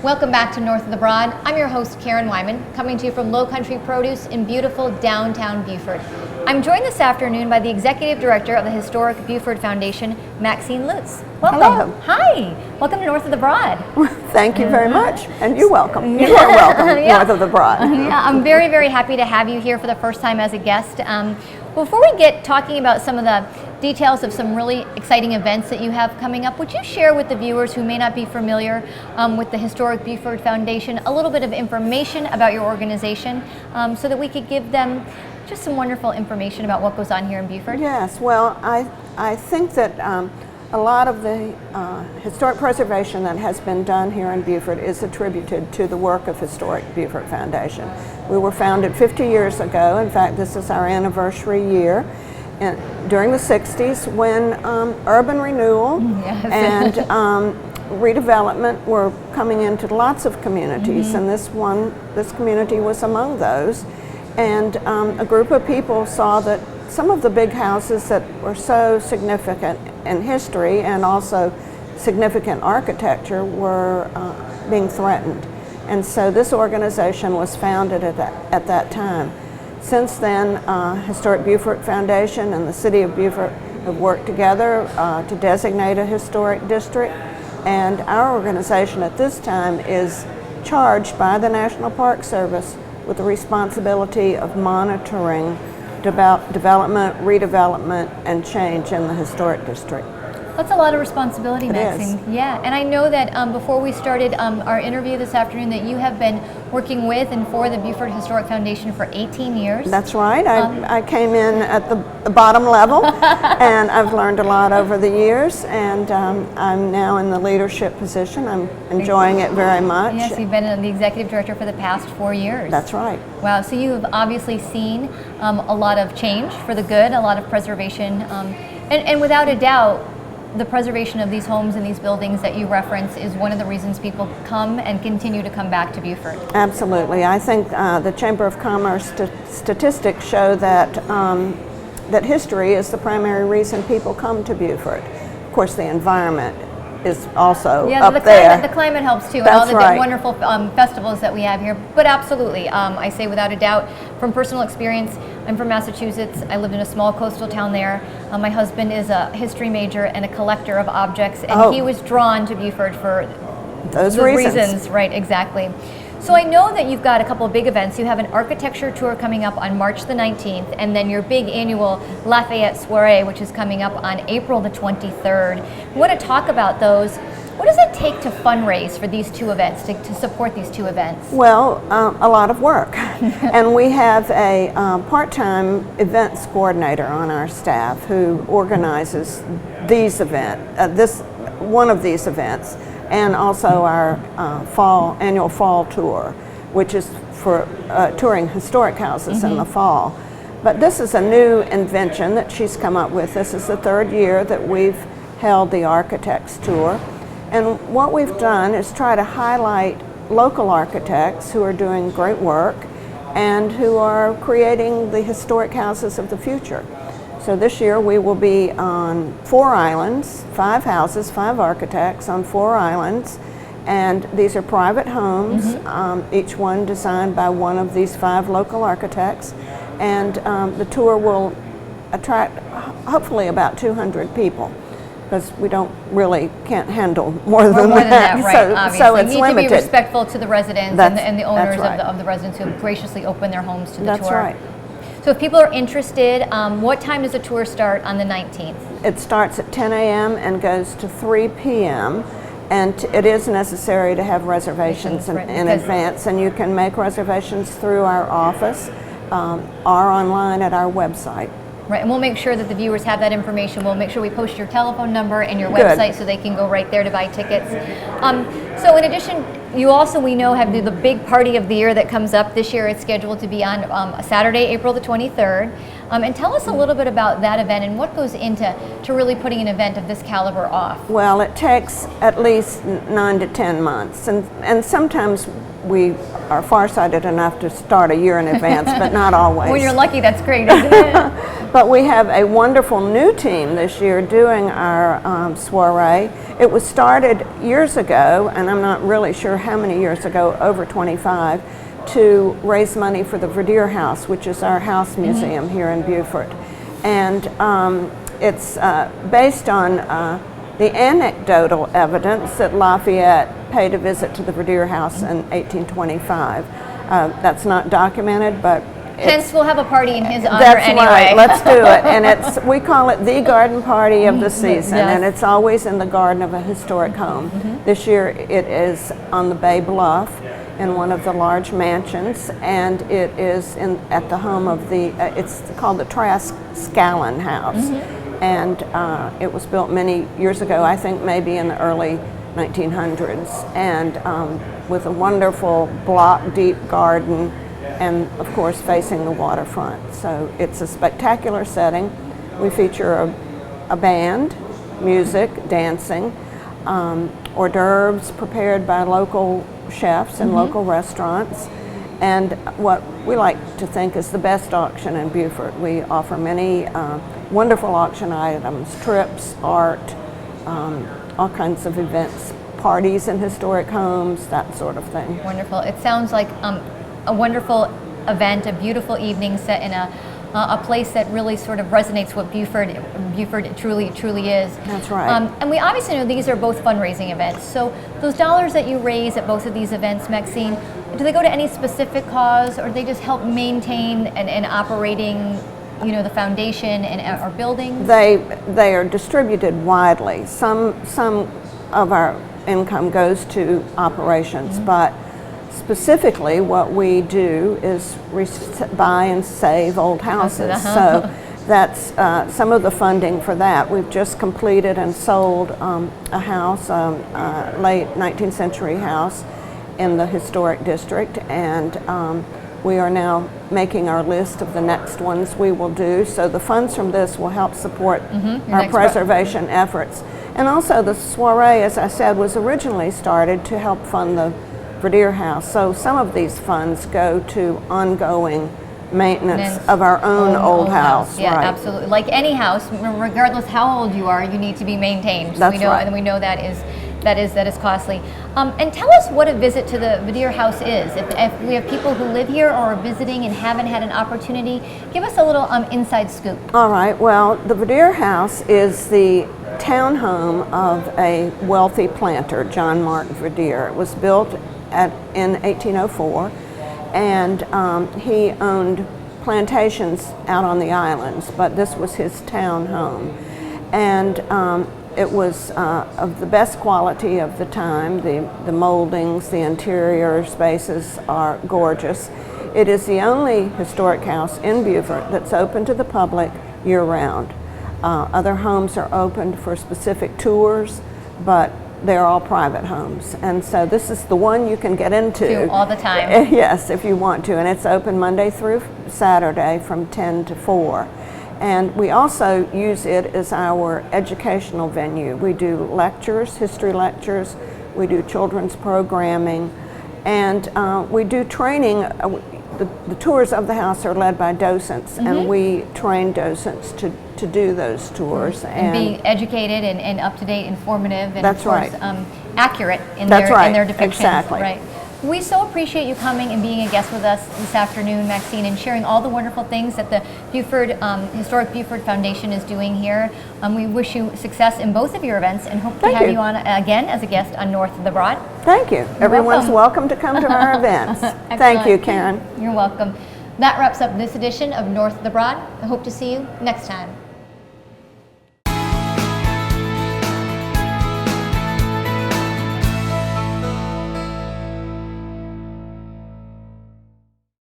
Welcome back to North of the Broad. I'm your host, Karen Wyman, coming to you from Low Country Produce in beautiful downtown Beaufort. I'm joined this afternoon by the Executive Director of the Historic Beaufort Foundation, Maxine Lutz. Welcome. Hello. Hi. Welcome to North of the Broad. Thank you very much. And you're welcome. You are welcome, Yeah. North of the Broad. Yeah, I'm very, very happy to have you here for the first time as a guest. Before we get talking about some of the details of some really exciting events that you have coming up, would you share with the viewers who may not be familiar with the Historic Beaufort Foundation a little bit of information about your organization so that we could give them just some wonderful information about what goes on here in Beaufort? Yes, well, I think that a lot of the historic preservation that has been done here in Beaufort is attributed to the work of Historic Beaufort Foundation. We were founded 50 years ago. In fact, this is our anniversary year. And during the 60s, when urban renewal and redevelopment were coming into lots of communities, and this community was among those. And a group of people saw that some of the big houses that were so significant in history and also significant architecture were being threatened. And so this organization was founded at that time. Since then, Historic Beaufort Foundation and the City of Beaufort have worked together to designate a historic district. And our organization at this time is charged by the National Park Service with the responsibility of monitoring development, redevelopment, and change in the historic district. That's a lot of responsibility, It Maxine. is. Yeah, and I know that before we started our interview this afternoon that you have been working with and for the Beaufort Historic Foundation for 18 years. That's right. I came in at the bottom level, and I've learned a lot over the years, and I'm now in the leadership position. I'm enjoying it very much. Yes, you've been the Executive Director for the past 4 years. That's right. Wow, so you have obviously seen a lot of change for the good, a lot of preservation, and without a doubt, the preservation of these homes and these buildings that you reference is one of the reasons people come and continue to come back to Beaufort. Absolutely. I think the Chamber of Commerce statistics show that that history is the primary reason people come to Beaufort. Of course, the environment is also up there. The climate helps too, and That's all the right. wonderful festivals that we have here. But absolutely, I say without a doubt, from personal experience, I'm from Massachusetts. I lived in a small coastal town there. My husband is a history major and a collector of objects, and he was drawn to Beaufort for those the reasons. Right, exactly. So I know that you've got a couple of big events. You have an architecture tour coming up on March the 19th, and then your big annual Lafayette Soiree, which is coming up on April the 23rd. We want to talk about those. What does it take to fundraise for these two events, to support these two events? Well, a lot of work. And we have a part-time events coordinator on our staff who organizes these events, one of these events, and also our annual fall tour, which is for touring historic houses in the fall. But this is a new invention that she's come up with. This is the third year that we've held the Architects Tour. And what we've done is try to highlight local architects who are doing great work and who are creating the historic houses of the future. So this year we will be on 4 islands, 5 houses, 5 architects on 4 islands, and these are private homes, each one designed by one of these 5 local architects, and the tour will attract hopefully about 200 people, because we can't handle more than that. Right, obviously. So it's you need limited. to be respectful to the residents and the owners right. of the residents who have graciously opened their homes to the That's tour. right. So if people are interested, what time does the tour start on the 19th? It starts at 10 a.m. and goes to 3 p.m. And it is necessary to have reservations in advance, and you can make reservations through our office or online at our website. Right, and we'll make sure that the viewers have that information. We'll make sure we post your telephone number and your website so they can go right there to buy tickets. So in addition, you also, we know, have the big party of the year that comes up. This year it's scheduled to be on Saturday, April the 23rd. And tell us a little bit about that event and what goes into really putting an event of this caliber off. Well, it takes at least 9 to 10 months, and sometimes we are farsighted enough to start a year in advance, but not always. When you're lucky, that's great, isn't it? But we have a wonderful new team this year doing our soiree. It was started years ago, and I'm not really sure how many years ago, over 25, to raise money for the Vedere House, which is our house museum here in Beaufort. And it's based on the anecdotal evidence that Lafayette paid a visit to the Vedere House in 1825. That's not documented, but hence we'll have a party in his honor that's anyway. Right. Let's do it. And we call it the garden party of the season, yes. and it's always in the garden of a historic home. This year it is on the Bay Bluff in one of the large mansions, and it is at the home of the, it's called the Trask-Scallon House. And it was built many years ago, I think maybe in the early 1900s, and with a wonderful block-deep garden, and of course facing the waterfront. So it's a spectacular setting. We feature a band, music, dancing, hors d'oeuvres prepared by local chefs and local restaurants, and what we like to think is the best auction in Beaufort. We offer many wonderful auction items, trips, art, all kinds of events, parties in historic homes, that sort of thing. Wonderful. It sounds like a wonderful event, a beautiful evening set in a place that really sort of resonates what Beaufort truly is. That's right. And we obviously know these are both fundraising events. So those dollars that you raise at both of these events, Maxine, do they go to any specific cause, or do they just help maintain and operating, you know, the foundation and our buildings? They are distributed widely. Some of our income goes to operations, but specifically what we do is buy and save old houses. So that's some of the funding for that. We've just completed and sold a house, a late 19th century house in the historic district, and we are now making our list of the next ones we will do. So the funds from this will help support our preservation efforts. And also the soiree, as I said, was originally started to help fund the Vedere House. So some of these funds go to ongoing maintenance of our own old house. Yeah, right. absolutely. Like any house, regardless how old you are, you need to be maintained. That's right. And we know that is costly. And tell us what a visit to the Vedere House is. If we have people who live here or are visiting and haven't had an opportunity, give us a little inside scoop. All right. Well, the Vedere House is the townhome of a wealthy planter, John Mark Vedere. It was built in 1804, and he owned plantations out on the islands, but this was his town home. And it was of the best quality of the time. The moldings, the interior spaces are gorgeous. It is the only historic house in Beaufort that's open to the public year-round. Other homes are opened for specific tours, but they're all private homes. And so this is the one you can get into all the time. Yes, if you want to. And it's open Monday through Saturday from 10 to 4. And we also use it as our educational venue. We do lectures, history lectures, we do children's programming, and we do training. The tours of the house are led by docents, and we train docents to do those tours. And be educated and up-to-date, informative, and that's of course, right. Accurate in that's their right. in their depictions. Exactly. Right. We so appreciate you coming and being a guest with us this afternoon, Maxine, and sharing all the wonderful things that the Beaufort Historic Beaufort Foundation is doing here. We wish you success in both of your events and hope to have you on again as a guest on North of the Broad. Thank you. Everyone's welcome to come to our events. Thank you, Karen. You're welcome. That wraps up this edition of North of the Broad. I hope to see you next time.